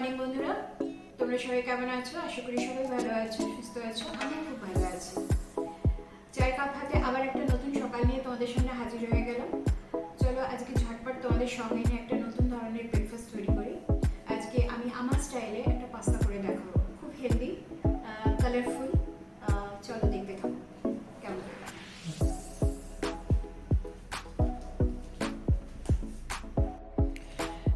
Morning বন্ধুরা, তোমরা সবাই কেমন আছো? আশা করি সবাই ভালো আছো, সুস্থ আছো। আমিও খুব ভালো আছি। চায়ের কাপ হাতে আবার একটা নতুন সকাল নিয়ে তোমাদের সামনে হাজির হয়ে গেলাম। চলো আজকে ঝটপট তোমাদের সঙ্গে নিয়ে একটা নতুন ধরনের ব্রেকফাস্ট তৈরি করি। আজকে আমি আমার স্টাইলে একটা পাস্তা করে দেখাবো, খুব হেলদি, কালারফুল। চলো দেখতে থাকো কেমন।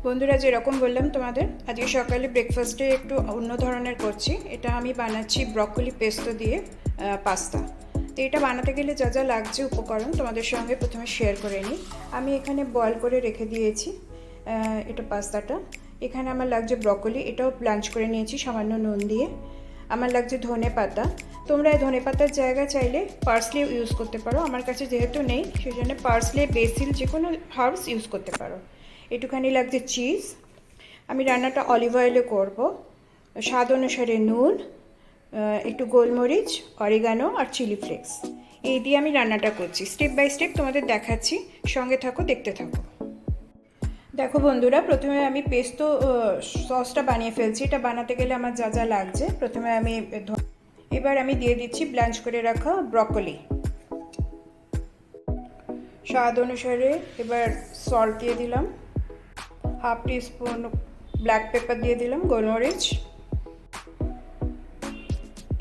বন্ধুরা, যেরকম বললাম তোমাদের, আজকে সকালে ব্রেকফাস্টে একটু অন্য ধরনের করছি। এটা আমি বানাচ্ছি ব্রকলি পেস্তো দিয়ে পাস্তা। তো এটা বানাতে গেলে যা যা লাগছে উপকরণ তোমাদের সঙ্গে প্রথমে শেয়ার করে নিই। আমি এখানে বয়েল করে রেখে দিয়েছি এটা পাস্তাটা। এখানে আমার লাগছে ব্রকলি, এটাও ব্লাঞ্চ করে নিয়েছি সামান্য নুন দিয়ে। আমার লাগছে ধনে পাতা। তোমরা এই ধনে পাতার জায়গা চাইলে পার্সলি ইউজ করতে পারো। আমার কাছে যেহেতু নেই সেই জন্য পার্সলি, বেসিল যে কোনো হার্বস ইউজ করতে পারো। একটুখানি লাগছে চিজ। আমি রান্নাটা অলিভ অয়েলে করবো। স্বাদ অনুসারে নুন, একটু গোলমরিচ, অরিগানো আর চিলি ফ্লেক্স, এই দিয়ে আমি রান্নাটা করছি। স্টেপ বাই স্টেপ তোমাদের দেখাচ্ছি, সঙ্গে থাকো, দেখতে থাকো। দেখো বন্ধুরা, প্রথমে আমি পেস্তো সসটা বানিয়ে ফেলছি। এটা বানাতে গেলে আমার যা যা লাগছে, প্রথমে এবার আমি দিয়ে দিচ্ছি ব্লাঞ্চ করে রাখা ব্রকলি। স্বাদ অনুসারে এবার সল্ট দিয়ে দিলাম, হাফ টিস্পুন ব্ল্যাক পেপার দিয়ে দিলাম, গোলমরিচ।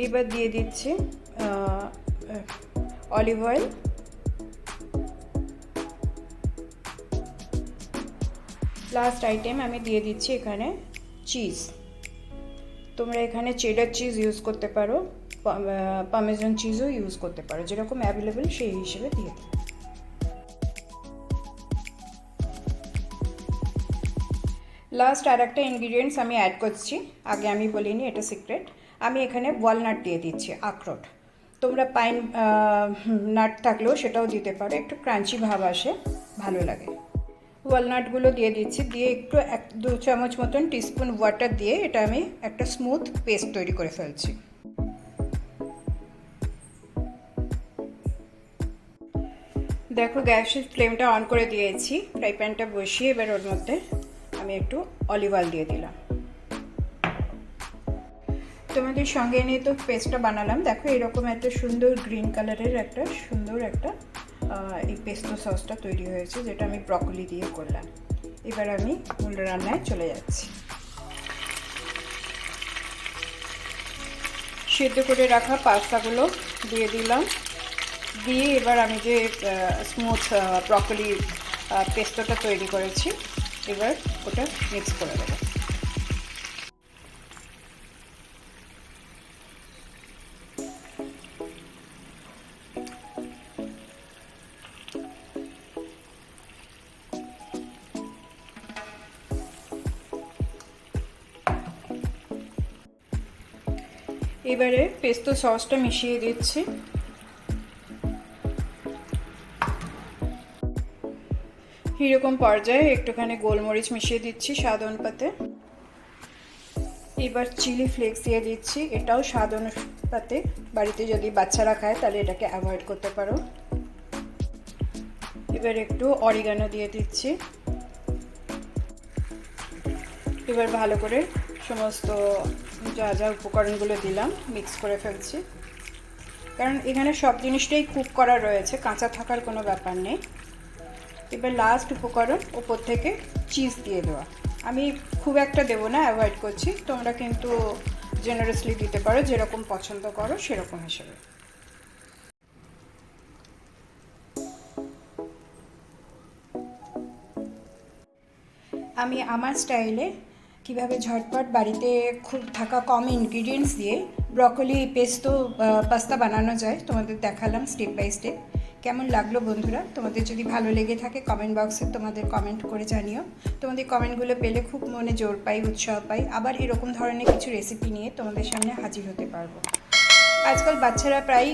এবার দিয়ে দিচ্ছি অলিভ অয়েল, লাস্ট আইটেম আমি দিয়ে দিচ্ছি এখানে চিজ। তোমরা এখানে চেডার চিজ ইউজ করতে পারো, পার্মেজান চিজও ইউজ করতে পারো, যেরকম অ্যাভেলেবেল সেই হিসেবে দিয়ে দিই। লাস্ট আর একটা ইনগ্রিডিয়েন্টস আমি অ্যাড করছি, আগে আমি বলিনি, এটা সিক্রেট। আমি এখানে ওয়ালনাট দিয়ে দিচ্ছি, আখরোট। তোমরা পাইন নাট থাকলেও সেটাও দিতে পারো, একটু ক্রাঞ্চি ভাব আসে, ভালো লাগে। ওয়ালনাটগুলো দিয়ে দিচ্ছি, দিয়ে একটু 1-2 চামচ মতন টিস্পুন ওয়াটার দিয়ে এটা আমি একটা স্মুথ পেস্ট তৈরি করে ফেলছি। দেখো, গ্যাসের ফ্লেমটা অন করে দিয়েছি, ফ্রাই প্যানটা বসিয়ে এবার ওর মধ্যে আমি একটু অলিভ অয়েল দিয়ে দিলাম। তোমাদের সঙ্গে নিয়ে তো পেস্টটা বানালাম। দেখো, এরকম একটা সুন্দর গ্রিন কালারের একটা সুন্দর একটা এই পেস্তো সসটা তৈরি হয়েছে, যেটা আমি ব্রকলি দিয়ে করলাম। এবার আমি মূল রান্নায় চলে যাচ্ছি। সেদ্ধ করে রাখা পাস্তাগুলো দিয়ে দিলাম, দিয়ে এবার আমি যে স্মুথ ব্রকলি পেস্টোটা তৈরি করেছি এবার ওটা মিক্স করে দেবো। এবারে পেস্তো সসটা মিশিয়ে দিচ্ছি। এরকম পর্যায়ে একটুখানি গোলমরিচ মিশিয়ে দিচ্ছি স্বাদ অনুপাতে। এবার চিলি ফ্লেক্স দিয়ে দিচ্ছি, এটাও স্বাদ অনুপাতে। বাড়িতে যদি বাচ্চারা খায় তাহলে এটাকে অ্যাভয়েড করতে পারো। এবার একটু অরিগানো দিয়ে দিচ্ছি। এবার ভালো করে সমস্ত যা যা উপকরণগুলো দিলাম মিক্স করে ফেলছি, কারণ এখানে সব জিনিসটাই কুক করা রয়েছে, কাঁচা থাকার কোনো ব্যাপার নেই। এবার লাস্ট উপকরণ, ওপর থেকে চিজ দিয়ে দেওয়া। আমি খুব একটা দেবো না, অ্যাভয়েড করছি। তোমরা কিন্তু জেনারেসলি দিতে পারো, যেরকম পছন্দ করো সেরকম হিসেবে। আমি আমার স্টাইলে কিভাবে ঝটপট বাড়িতে খুব থাকা কম ইনগ্রিডিয়েন্টস দিয়ে ব্রকলি পেস্তো পাস্তা বানানো যায় তোমাদের দেখালাম স্টেপ বাই স্টেপ। কেমন লাগলো বন্ধুরা? তোমাদের যদি ভালো লেগে থাকে কমেন্ট বক্সে তোমাদের কমেন্ট করে জানিও। তোমাদের কমেন্টগুলো পেলে খুব মনে জোর পাই, উৎসাহ পাই। আবার এরকম ধরনের কিছু রেসিপি নিয়ে তোমাদের সামনে হাজির হতে পারবো। আজকাল বাচ্চারা প্রায়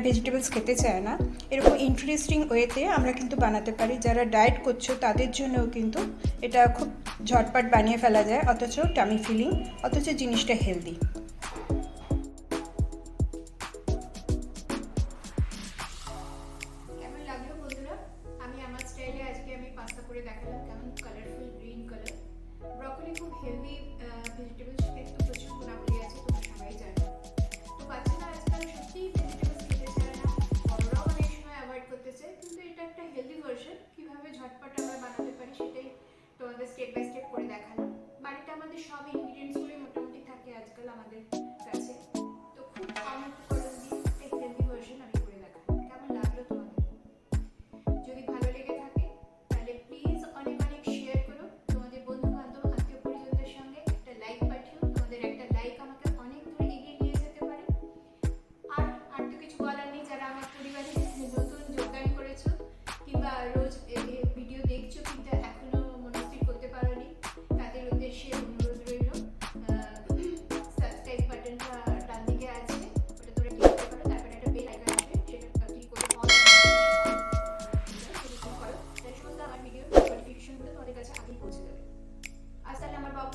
ভেজিটেবলস খেতে চায় না, এরকম ইন্টারেস্টিং ওয়েতে আমরা কিন্তু বানাতে পারি। যারা ডায়েট করছো তাদের জন্যও কিন্তু এটা খুব ঝটপট বানিয়ে ফেলা যায়, অথচ টামি ফিলিং, অথচ জিনিসটা হেলদি। কেমন লাগলো বন্ধুরা? আমি আমার স্টাইলে আজকে আমি পাস্তা করে দেখালাম, কেমন কালারফুল গ্রিন কালার। ব্রকলি খুব হেলদি ভেজিটেবল।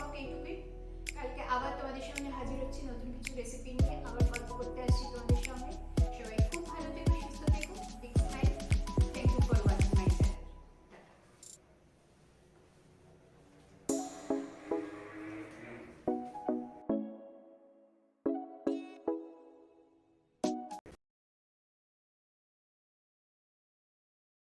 বক এইটুকুই। কালকে আবার তোমাদের সামনে হাজির হচ্ছি নতুন কিছু রেসিপি নিয়ে, আবার গল্প করতে আসছি তোমাদের সামনে।